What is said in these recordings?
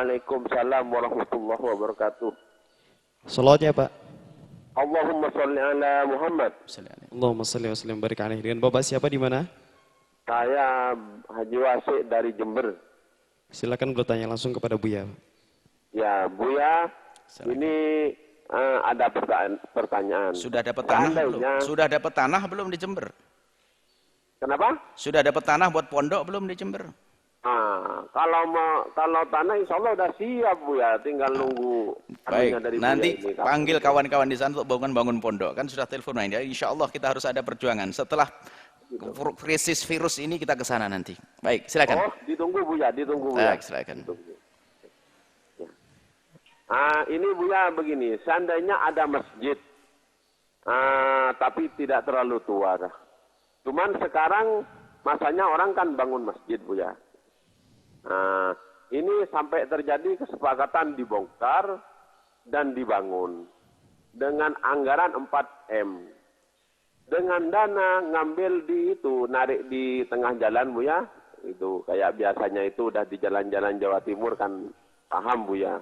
Waalaikumsalam warahmatullahi wabarakatuh. Salawatnya Pak. Allahumma sholli ala Muhammad. Allahumma sholli wa sallim barik alaihi. Dengan Bapak siapa di mana? Saya Haji Wasik dari Jember. Silakan bertanya langsung kepada Buya. Ya, Buya, ini ada pertanyaan. Sudah dapat tanah belum? Sudah dapat tanah belum di Jember? Kenapa? Sudah dapat tanah buat pondok belum di Jember? Kalau tanah insya Allah udah siap Buya, tinggal nunggu. Baik, dari nanti Buya ini, panggil kawan-kawan di sana untuk bangun pondok. Kan sudah telepon ya. Insya Allah kita harus ada perjuangan. Setelah krisis virus ini kita ke sana nanti. Baik, silakan. Oh, ditunggu Buya, ditunggu Buya. Baik, silakan. Ini Buya begini, seandainya ada masjid, tapi tidak terlalu tua. Cuman sekarang masanya orang kan bangun masjid Buya. Ini sampai terjadi kesepakatan dibongkar dan dibangun dengan anggaran 4M. Dengan dana ngambil di itu, narik di tengah jalan Buya, itu kayak biasanya itu udah di jalan-jalan Jawa Timur kan, paham Buya.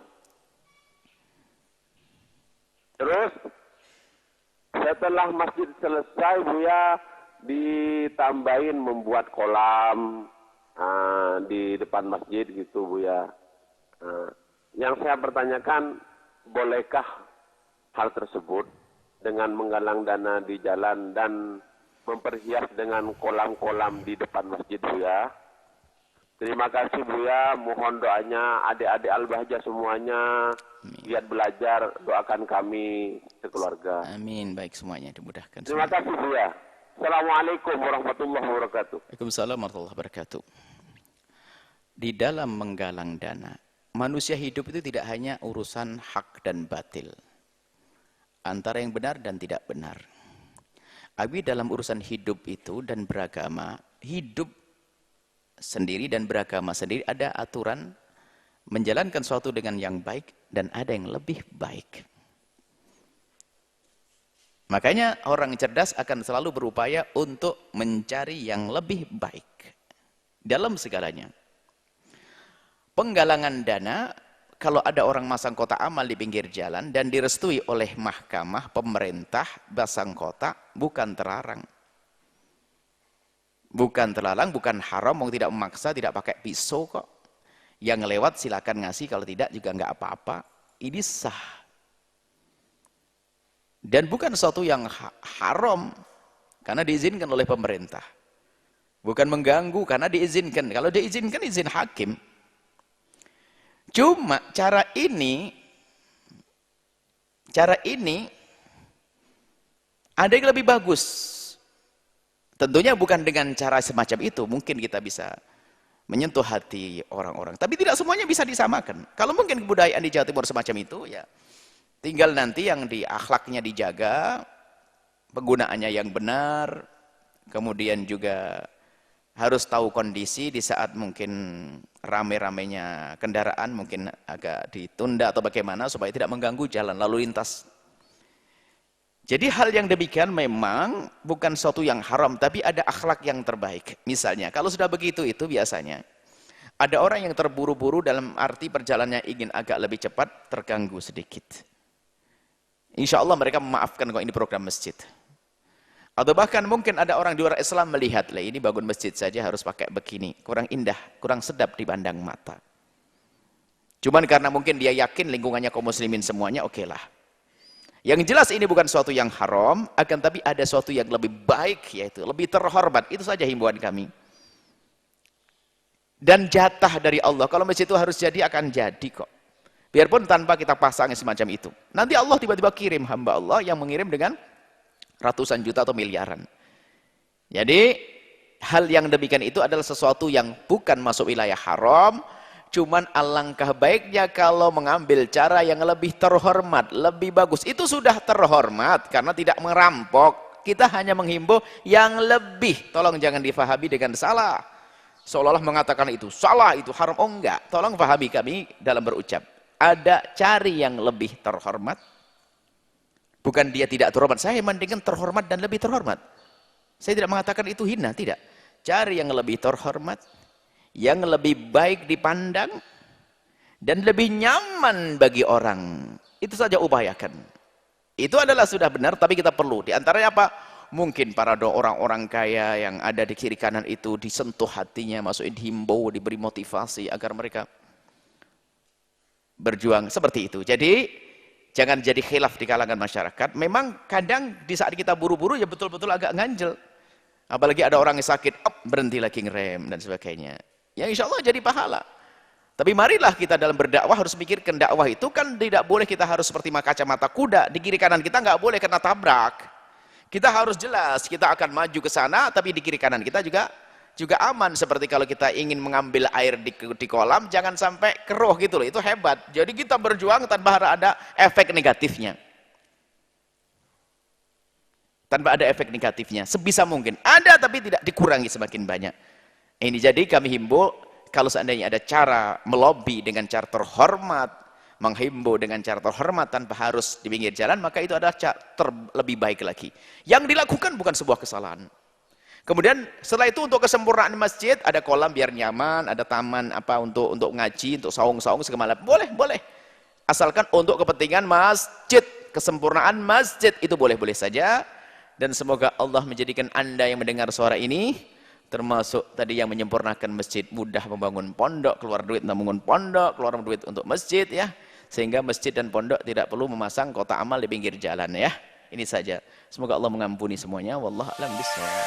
Terus setelah masjid selesai Buya, ditambahin membuat kolam di depan masjid gitu Buya. Yang saya pertanyakan, bolehkah hal tersebut dengan menggalang dana di jalan dan memperhias dengan kolam-kolam di depan masjid Buya? Terima kasih Buya, mohon doanya adik-adik Al-Bahjah semuanya, giat belajar, doakan kami sekeluarga. Amin, baik semuanya dimudahkan. Terima kasih Buya. Assalamualaikum warahmatullahi wabarakatuh. Waalaikumsalam warahmatullahi wabarakatuh. Di dalam menggalang dana, manusia hidup itu tidak hanya urusan hak dan batil, antara yang benar dan tidak benar. Abi dalam urusan hidup itu dan beragama, hidup sendiri dan beragama sendiri ada aturan menjalankan sesuatu dengan yang baik dan ada yang lebih baik. Makanya orang cerdas akan selalu berupaya untuk mencari yang lebih baik dalam segalanya. Penggalangan dana, kalau ada orang masang kotak amal di pinggir jalan dan direstui oleh mahkamah, pemerintah, basang kotak, bukan terlarang. Bukan terlarang, bukan haram, mau tidak memaksa, tidak pakai pisau kok. Yang lewat silakan ngasih, kalau tidak juga nggak apa-apa. Ini sah. Dan bukan sesuatu yang haram, karena diizinkan oleh pemerintah. Bukan mengganggu, karena diizinkan. Kalau diizinkan, izin hakim. Cuma cara ini ada yang lebih bagus. Tentunya bukan dengan cara semacam itu, mungkin kita bisa menyentuh hati orang-orang. Tapi tidak semuanya bisa disamakan. Kalau mungkin kebudayaan di Jawa Timur semacam itu, ya tinggal nanti yang di akhlaknya dijaga, penggunaannya yang benar, kemudian juga harus tahu kondisi di saat mungkin rame-ramenya kendaraan, mungkin agak ditunda atau bagaimana supaya tidak mengganggu jalan lalu lintas. Jadi hal yang demikian memang bukan sesuatu yang haram, tapi ada akhlak yang terbaik. Misalnya, kalau sudah begitu itu biasanya ada orang yang terburu-buru dalam arti perjalanannya ingin agak lebih cepat, terganggu sedikit. Insya Allah mereka memaafkan kok, ini program masjid. Atau bahkan mungkin ada orang di luar Islam melihat, lah ini bangun masjid saja harus pakai begini, kurang indah, kurang sedap dipandang mata. Cuman karena mungkin dia yakin lingkungannya kaum muslimin semuanya, oke lah. Yang jelas ini bukan sesuatu yang haram, akan tapi ada sesuatu yang lebih baik, yaitu lebih terhormat. Itu saja himbauan kami. Dan jatah dari Allah, kalau masjid itu harus jadi, akan jadi kok. Biarpun tanpa kita pasang semacam itu. Nanti Allah tiba-tiba kirim hamba Allah yang mengirim dengan ratusan juta atau miliaran. Jadi hal yang demikian itu adalah sesuatu yang bukan masuk wilayah haram, cuman alangkah baiknya kalau mengambil cara yang lebih terhormat, lebih bagus. Itu sudah terhormat karena tidak merampok. Kita hanya menghimbau yang lebih. Tolong jangan difahami dengan salah. Seolah-olah mengatakan itu salah, itu haram. Oh enggak, tolong pahami kami dalam berucap. Ada cari yang lebih terhormat. Bukan dia tidak terhormat, saya mendingan terhormat dan lebih terhormat. Saya tidak mengatakan itu hina, tidak. Cari yang lebih terhormat, yang lebih baik dipandang, dan lebih nyaman bagi orang. Itu saja upayakan. Itu adalah sudah benar, tapi kita perlu. Di antaranya apa? Mungkin para orang-orang kaya yang ada di kiri kanan itu disentuh hatinya, maksudnya dihimbau, diberi motivasi agar mereka berjuang seperti itu. Jadi jangan jadi khilaf di kalangan masyarakat. Memang kadang di saat kita buru-buru ya betul-betul agak ganjel. Apalagi ada orang yang sakit, berhenti lagi ngerem dan sebagainya. Ya insya Allah jadi pahala. Tapi marilah kita dalam berdakwah harus mikirkan dakwah itu kan tidak boleh kita harus seperti kacamata kuda. Di kiri kanan kita nggak boleh kena tabrak. Kita harus jelas, kita akan maju ke sana, tapi di kiri kanan kita juga aman. Seperti kalau kita ingin mengambil air di kolam, jangan sampai keruh gitu loh, itu hebat. Jadi kita berjuang tanpa ada efek negatifnya. Tanpa ada efek negatifnya, sebisa mungkin. Ada tapi tidak dikurangi semakin banyak. Ini jadi kami himbau, kalau seandainya ada cara melobi dengan cara terhormat, menghimbau dengan cara terhormat tanpa harus di pinggir jalan, maka itu adalah lebih baik lagi. Yang dilakukan bukan sebuah kesalahan. Kemudian setelah itu untuk kesempurnaan masjid, ada kolam biar nyaman, ada taman apa untuk ngaji, untuk saung-saung segala boleh. Asalkan untuk kepentingan masjid, kesempurnaan masjid itu boleh-boleh saja. Dan semoga Allah menjadikan Anda yang mendengar suara ini termasuk tadi yang menyempurnakan masjid, mudah membangun pondok, keluar duit membangun pondok, keluar duit untuk masjid ya. Sehingga masjid dan pondok tidak perlu memasang kotak amal di pinggir jalan ya. Ini saja. Semoga Allah mengampuni semuanya. Wallahu a'lam bishawab.